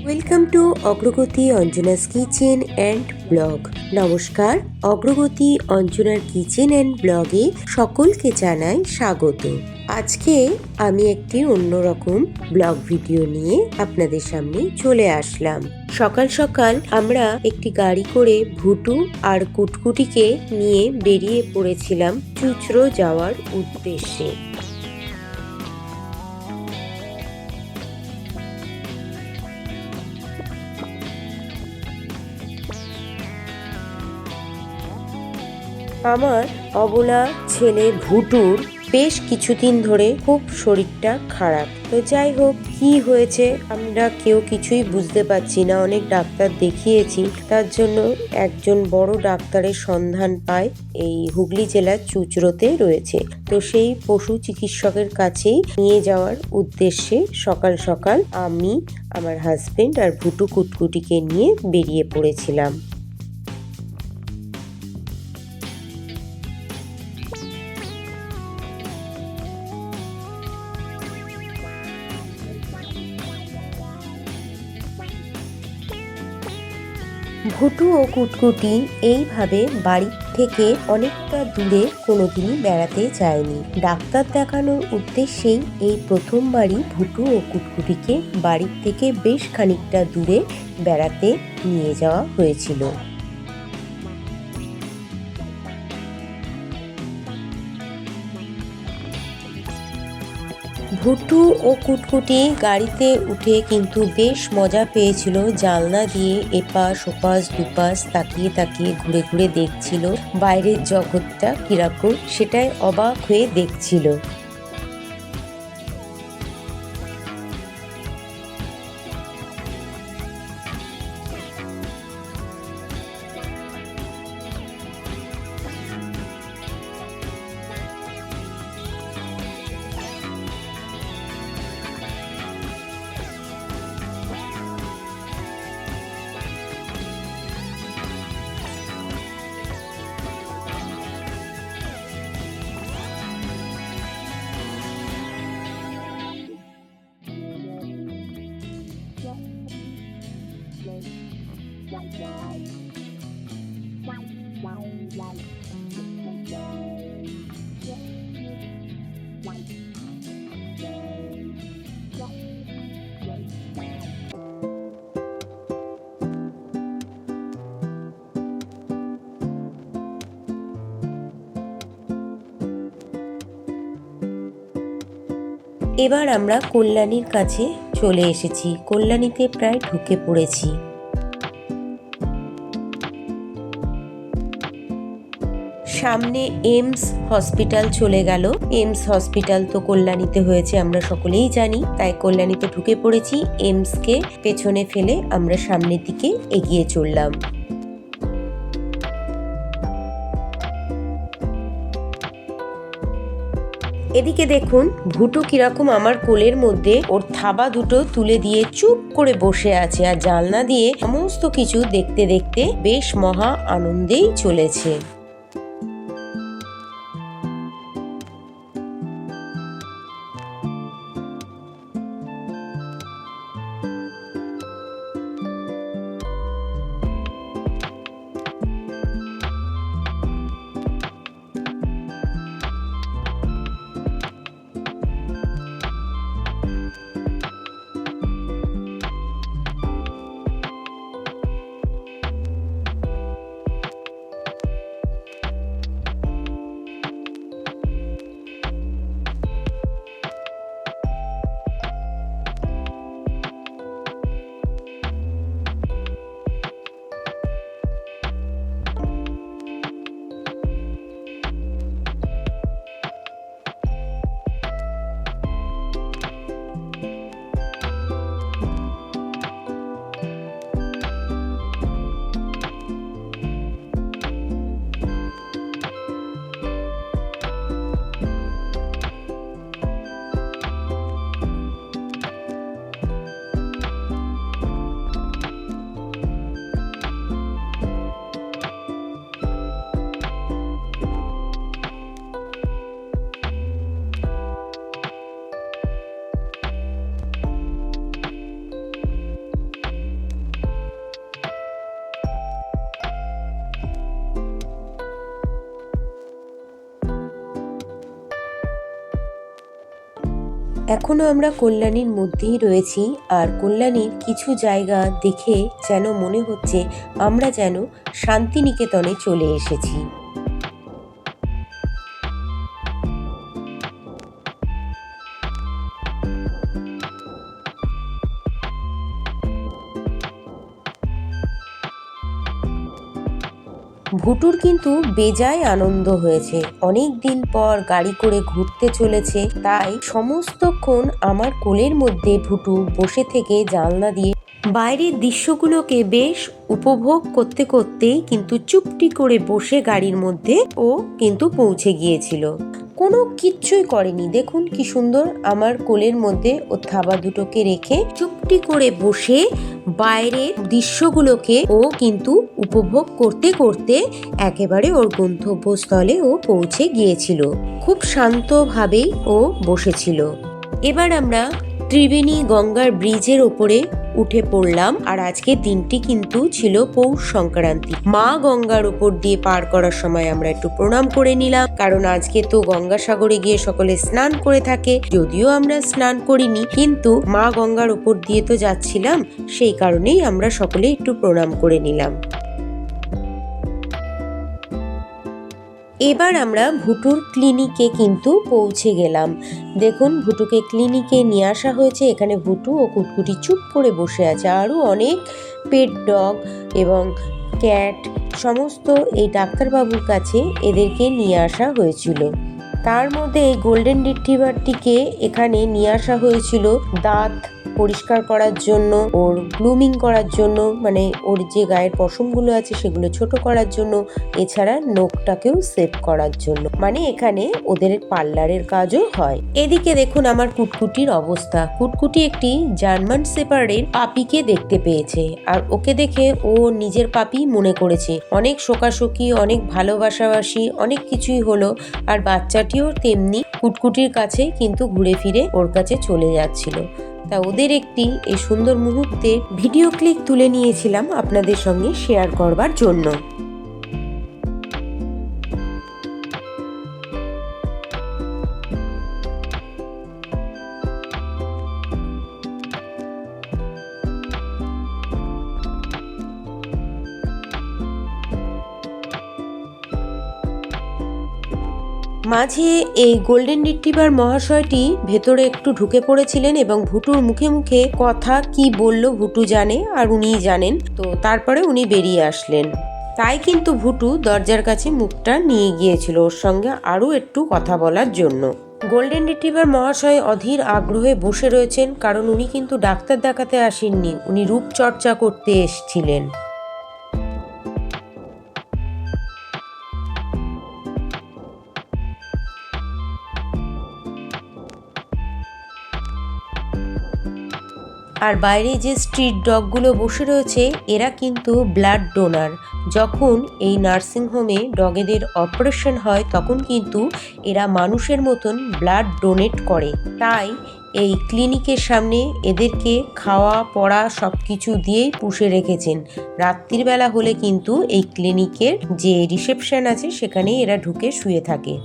Welcome to অগ্রগতি Anjana's kitchen and blog. নমস্কার, অগ্রগতি অঞ্জনার কিচেন অ্যান্ড ব্লগে সকলকে জানাই স্বাগত। আজকে আমি একটি অন্যরকম ব্লগ ভিডিও নিয়ে আপনাদের সামনে চলে আসলাম। সকাল সকাল আমরা একটি গাড়ি করে ভুটু আর কুটকুটিকে নিয়ে বেরিয়ে পড়েছিলাম চুঁচড়ো যাওয়ার উদ্দেশ্যে। আমার অবলা ছেলে ভুটুর বেশ কিছুদিন ধরে খুব শরীরটা খারাপ। তো যাই হোক, কি হয়েছে আমরা কেউ কিছুই বুঝতে পারছি না। অনেক ডাক্তার দেখিয়েছি, তার জন্য একজন বড় ডাক্তারের সন্ধান পায় এই হুগলি জেলার চুঁচড়োতে রয়েছে। তো সেই পশু চিকিৎসকের কাছেই নিয়ে যাওয়ার উদ্দেশ্যে সকাল সকাল আমি, আমার হাজবেন্ড আর ভুটু কুটকুটিকে নিয়ে বেরিয়ে পড়েছিলাম। ভুটু ও কুটকুটি এইভাবে বাড়ি থেকে অনেকটা দূরে কোনোদিনই বেড়াতে যায়নি। ডাক্তার দেখানোর উদ্দেশ্যেই এই প্রথমবারই ভুটু ও কুটকুটিকে বাড়ির থেকে বেশ খানিকটা দূরে বেড়াতে নিয়ে যাওয়া হয়েছিল। ভুটু ও কুটকুটি গাড়িতে উঠে কিন্তু বেশ মজা পেয়েছিল। জানলা দিয়ে এপাশ ওপাশ দুপাশ তাকিয়ে তাকিয়ে ঘুরে ঘুরে দেখছিল বাইরের জগৎটা কিরকম, সেটাই অবাক হয়ে দেখছিল। এবার আমরা কল্যাণীর কাছে চলে এসেছি। কল্যাণীতে প্রায় ঢুকে পড়েছি। সামনে এইমস হসপিটাল চলে গেল। এইমস হসপিটাল তো কল্যাণীতে হয়েছে আমরা সকলেই জানি, তাই কল্যাণীতে ঢুকে পড়েছি। এইমসকে পেছনে ফেলে আমরা সামনের দিকে এগিয়ে চললাম। এদিকে দেখুন ভুটু কিরকম আমার কোলের মধ্যে ওর থাবা দুটো তুলে দিয়ে চুপ করে বসে আছে, আর জানলা দিয়ে সমস্ত কিছু দেখতে দেখতে বেশ মহা আনন্দেই চলেছে। এখনো আমরা কল্যাণীর মধ্যেই রয়েছি, আর কল্যাণীর কিছু জায়গা দেখে যেন মনে হচ্ছে আমরা যেন শান্তিনিকেতনে চলে এসেছি। ভুটুর কিন্তু বেজায় আনন্দ হয়েছে, অনেক দিন পর গাড়ি করে ঘুরতে চলেছে, তাই সমস্তক্ষণ আমার কোলের মধ্যে ভুটু বসে থেকে জানলা দিয়ে বাইরের দৃশ্যগুলোকে বেশ উপভোগ করতে করতেই কিন্তু চুপটি করে বসে গাড়ির মধ্যে ও কিন্তু পৌঁছে গিয়েছিল। কোনো কিচ্ছুই করেনি, দেখুন কি সুন্দর আমার কোলের মধ্যে ও থাবা দুটোকে রেখে চুপটি করে বসে বাইরের দৃশ্যগুলোকে ও কিন্তু উপভোগ করতে করতে একেবারে ওর গন্তব্যস্থলে ও পৌঁছে গিয়েছিল। খুব শান্তভাবেই ও বসেছিল। এবার আমরা ত্রিবেণী গঙ্গার ব্রিজের ওপরে উঠে পড়লাম, আর আজকের দিনটি কিন্তু ছিল পৌষ সংক্রান্তি। মা গঙ্গার উপর দিয়ে পার করার সময় আমরা একটু প্রণাম করে নিলাম, কারণ আজকে তো গঙ্গাসাগরে গিয়ে সকলে স্নান করে থাকে। যদিও আমরা স্নান করিনি, কিন্তু মা গঙ্গার উপর দিয়ে তো যাচ্ছিলাম, সেই কারণেই আমরা সকলে একটু প্রণাম করে নিলাম। এবার আমরা ভুটুর ক্লিনিকে কিন্তু পৌঁছে গেলাম। দেখুন ভুটুকে ক্লিনিকে নিয়ে আসা হয়েছে। এখানে ভুটু ও কুটকুটি চুপ করে বসে আছে। আরও অনেক পেট ডগ এবং ক্যাট সমস্ত এই ডাক্তারবাবুর কাছে এদেরকে নিয়ে আসা হয়েছিল। তার মধ্যে এই গোল্ডেন রিট্রিভারটিকে এখানে নিয়ে আসা হয়েছিল দাঁত পরিষ্কার করার জন্য, ওর গ্লুমিং করার জন্য, মানে ওর যে গায়ের পশমগুলো আছে সেগুলো ছোট করার জন্য, এছাড়া নখটাকেও সেভ করার জন্য, মানে এখানে ওদের পার্লারের কাজও হয়। এদিকে দেখুন আমার কুটকুটির অবস্থা। কুটকুটি একটি জার্মান শেপার্ডের পাপিকে দেখতে পেয়েছে, আর ওকে দেখে ও নিজের পাপি মনে করেছে। অনেক শোকাশোকি, অনেক ভালোবাসাবাসি, অনেক কিছুই হলো, আর বাচ্চাটিও তেমনি কুটকুটির কাছে কিন্তু ঘুরে ফিরে ওর কাছে চলে যাচ্ছিল। তা ওদের একটি এই সুন্দর মুহূর্তে ভিডিও ক্লিপ তুলে নিয়েছিলাম আপনাদের সঙ্গে শেয়ার করবার জন্য। মাঝে এই গোল্ডেন রিট্রিভার মহাশয়টি ভেতরে একটু ঢুকে পড়েছিলেন এবং ভুটুর মুখে মুখে কথা কি বলল ভুটু জানে, আর উনিই জানেন। তো তারপরে উনি বেরিয়ে আসলেন। তাই কিন্তু ভুটু দরজার কাছে মুখটা নিয়ে গিয়েছিল ওর সঙ্গে আরও একটু কথা বলার জন্য। গোল্ডেন রিট্রিভার মহাশয় অধীর আগ্রহে বসে রয়েছেন, কারণ উনি কিন্তু ডাক্তার দেখাতে আসেননি, উনি রূপচর্চা করতে এসেছিলেন। আর বাইরে যে স্ট্রিট ডগগুলো বসে রয়েছে এরা কিন্তু ব্লাড ডোনার। যখন এই নার্সিংহোমে ডগেদের অপারেশন হয় তখন কিন্তু এরা মানুষের মতন ব্লাড ডোনেট করে। তাই এই ক্লিনিকের সামনে এদেরকে খাওয়া পড়া সব কিছু দিয়েই পুষে রেখেছেন। রাত্রির বেলা হলে কিন্তু এই ক্লিনিকের যে রিসেপশন আছে সেখানে এরা ঢুকে শুয়ে থাকে।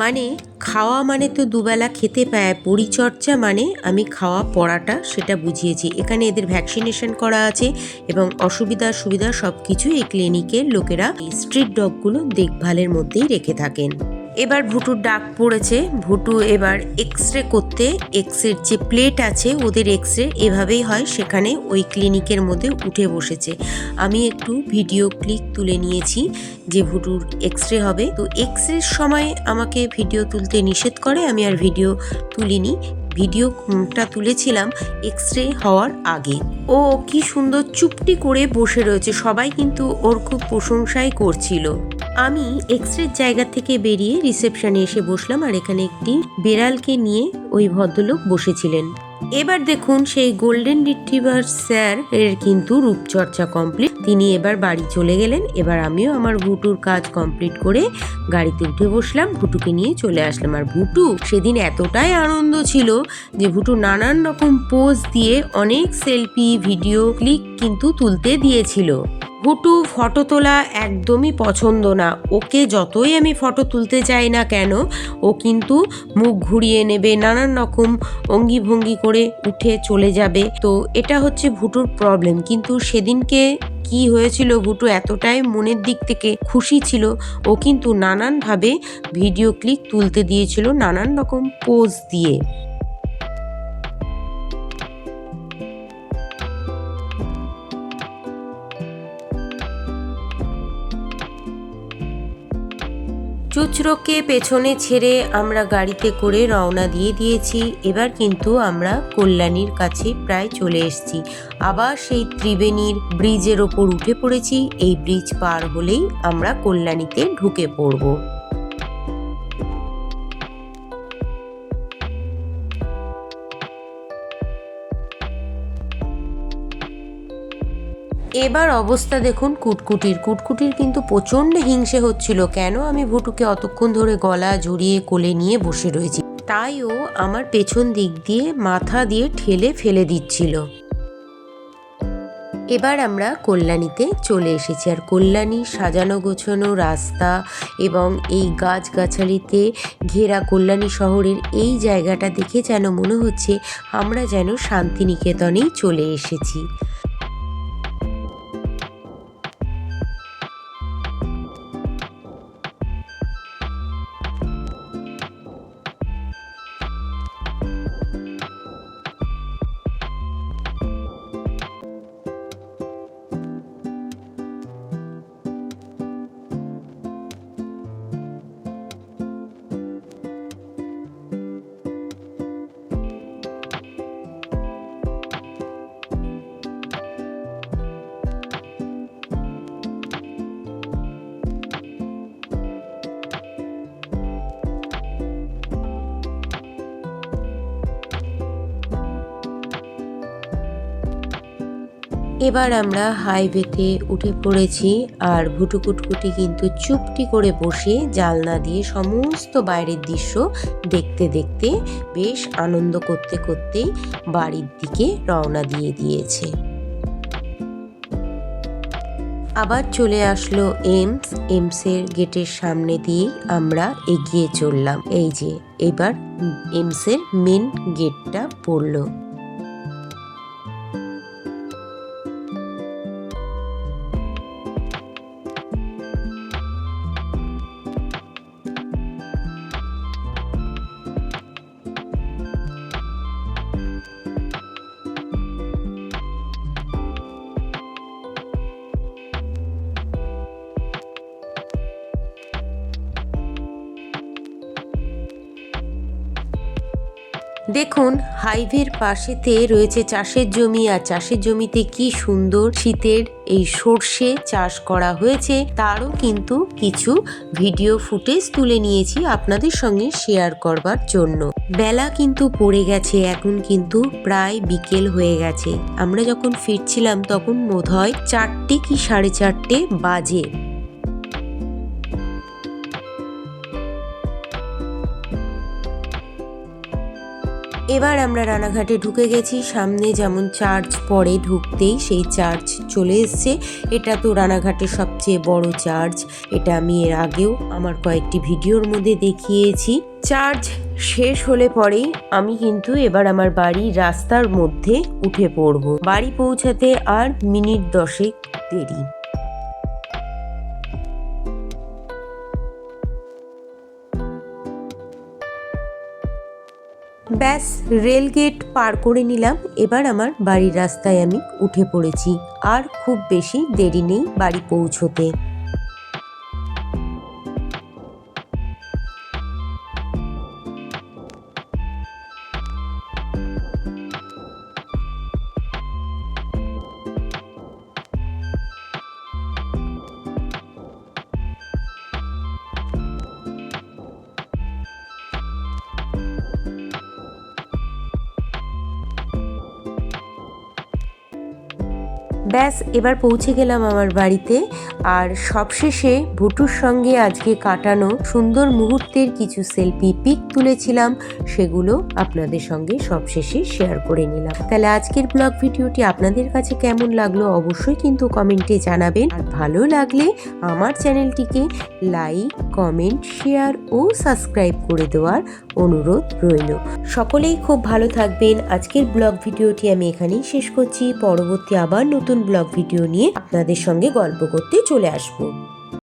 মানে খাওয়া মানে তো দুবেলা খেতে পায়, পরিচর্যা মানে আমি খাওয়া পড়াটা সেটা বুঝিয়েছি। এখানে এদের ভ্যাকসিনেশন করা আছে এবং অসুবিধা সুবিধা সব কিছু এই ক্লিনিকের লোকেরা এই স্ট্রিট ডগগুলো দেখভালের মধ্যেই রেখে থাকেন। এবার ভুটুর ডাক পড়েছে। ভুটু এবার এক্সরে করতে, এক্সরের যে প্লেট আছে ওদের এক্সরে এভাবেই হয়, সেখানে ওই ক্লিনিকের মধ্যে উঠে বসেছে। আমি একটু ভিডিও ক্লিপ তুলে নিয়েছি যে ভুটুর এক্সরে হবে। তো এক্সরের সময় আমাকে ভিডিও তুলতে নিষেধ করে, আমি আর ভিডিও তুলিনি। ভিডিওটা তুলেছিলাম এক্সরে হওয়ার আগে। ও কি সুন্দর চুপটি করে বসে রয়েছে, সবাই কিন্তু ওর খুব প্রশংসাই করছিল। আমি এক্সরের জায়গা থেকে বেরিয়ে রিসেপশনে এসে বসলাম, আর এখানে একটি বেড়ালকে নিয়ে ওই ভদ্রলোক বসেছিলেন। এবার দেখুন সেই গোল্ডেন রিট্রিভার স্যার এর কিন্তু রূপচর্চা কমপ্লিট, তিনি এবার বাড়ি চলে গেলেন। এবার আমিও আমার ভুটুর কাজ কমপ্লিট করে গাড়িতে উঠে বসলাম, ভুটুকে নিয়ে চলে আসলাম। আর ভুটু সেদিন এতটাই আনন্দ ছিল যে ভুটু নানান রকম পোজ দিয়ে অনেক সেলফি ভিডিও ক্লিপ কিন্তু তুলতে দিয়েছিল। ভুটু ফটো তোলা একদমই পছন্দ না। ওকে যতই আমি ফটো তুলতে চাই না কেন, ও কিন্তু মুখ ঘুরিয়ে নেবে, নানান রকম অঙ্গি ভঙ্গি করে উঠে চলে যাবে। তো এটা হচ্ছে ভুটুর প্রবলেম। কিন্তু সেদিনকে কি হয়েছিল, ভুটু এতটাই মনের দিক থেকে খুশি ছিল, ও কিন্তু নানানভাবে ভিডিও ক্লিপ তুলতে দিয়েছিল, নানান রকম পোজ দিয়ে। চুচরোকে পেছনে ছেড়ে আমরা গাড়িতে করে রওনা দিয়ে দিয়েছি। এবার কিন্তু আমরা কল্যাণীর কাছে প্রায় চলে এসেছি। আবার সেই ত্রিবেণীর ব্রিজের ওপর উঠে পড়েছি। এই ব্রিজ পার হলেই আমরা কল্যাণীতে ঢুকে পড়ব। এবার অবস্থা দেখুন কুটকুটির কিন্তু প্রচণ্ড হিংসে হচ্ছিল, কেন আমি ভুটুকে অতক্ষণ ধরে গলা জড়িয়ে কোলে নিয়ে বসে রয়েছি, তাই ও আমার পেছন দিক দিয়ে মাথা দিয়ে ঠেলে ফেলে দিচ্ছিল। এবার আমরা কল্যাণীতে চলে এসেছি। আর কল্যাণী সাজানো গোছানো রাস্তা এবং এই গাছগাছালিতে ঘেরা কল্যাণী শহরের এই জায়গাটা দেখে যেন মনে হচ্ছে আমরা যেন শান্তিনিকেতনেই চলে এসেছি। এবার আমরা হাইওয়েতে উঠে পড়েছি। আর ভুটু কুটকুটি কিন্তু চুপটি করে বসে জানলা দিয়ে সমস্ত বাইরের দৃশ্য দেখতে দেখতে বেশ আনন্দ করতে করতেই বাড়ির দিকে রওনা দিয়ে দিয়েছে। আবার চলে আসলো এমসের গেটের সামনে দিয়েই আমরা এগিয়ে চললাম। এই যে এবার এমসের মেন গেটটা পড়লো। দেখুন হাইওয়ের পাশেতে রয়েছে চাষের জমি, আর চাষের জমিতে কি সুন্দর শীতের এই সর্ষে চাষ করা হয়েছে, তারও কিন্তু কিছু ভিডিও ফুটেজ তুলে নিয়েছি আপনাদের সঙ্গে শেয়ার করবার জন্য। বেলা কিন্তু পড়ে গেছে, এখন কিন্তু প্রায় বিকেল হয়ে গেছে। আমরা যখন ফিরছিলাম তখন বোধহয় 4টে কি 4:30 বাজে। এবার আমরা রানাঘাটে ঢুকে গেছি। সামনে যেমন চার্চ পড়ে ঢুকতেই সেই চার্চ চলে এসছে। এটা তো রানাঘাটের সবচেয়ে বড় চার্চ। এটা আমি এর আগেও আমার কয়েকটি ভিডিওর মধ্যে দেখিয়েছি। চার্চ শেষ হলে পরেই আমি কিন্তু এবার আমার বাড়ির রাস্তার মধ্যে উঠে পড়ব। বাড়ি পৌঁছাতে আর মিনিট 10 দেরি। ব্যাস রেলগেট পার করে নিলাম। এবার আমার বাড়ির রাস্তায় আমি উঠে পড়েছি। আর খুব বেশি দেরি নেই বাড়ি পৌঁছতে। ব্যাস এবার পৌঁছে গেলাম আমার বাড়িতে। আর সবশেষে ভুটুর সঙ্গে আজকে কাটানো সুন্দর মুহূর্তের কিছু সেলফি পিক তুলেছিলাম, সেগুলো আপনাদের সঙ্গে সবশেষে শেয়ার করে নিলাম। তাহলে আজকের ব্লগ ভিডিওটি আপনাদের কাছে কেমন লাগলো অবশ্যই কিন্তু কমেন্টে জানাবেন। আর ভালো লাগলে আমার চ্যানেলটিকে লাইক, কমেন্ট, শেয়ার ও সাবস্ক্রাইব করে দেওয়ার অনুরোধ রইল। সকলেই খুব ভালো থাকবেন। আজকের ব্লগ ভিডিওটি আমি এখানেই শেষ করছি। পরবর্তী আবার নতুন ব্লগ ভিডিও নিয়ে আপনাদের সঙ্গে গল্প করতে চলে আসবো।